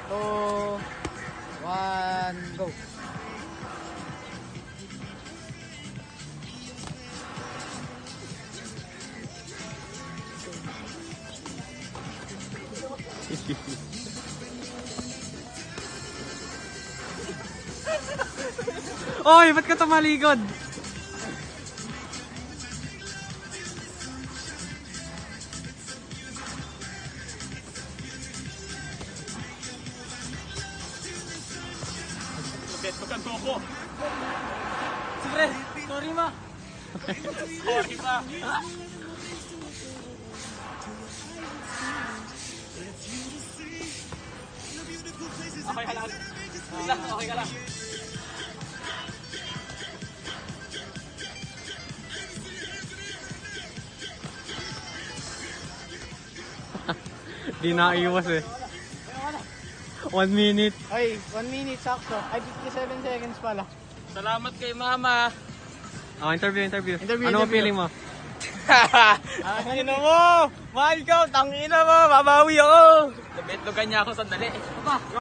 2, 1, go. Oy, ba't ka tumaligod? Tukan mo ako. Sige, sorry ma. Sorry pa. Okay ka lang. Okay ka lang. Di naiwas eh. 1 minute. Ay, 1 minute sakto. Ay, 57 seconds pala. Salamat kay mama. Oh, interview. Interview, Ano mo interview. feeling mo? Tangina mo! Mahal ko! Tangina mo! Babawi ako! Nabetlogan niya ako sandali.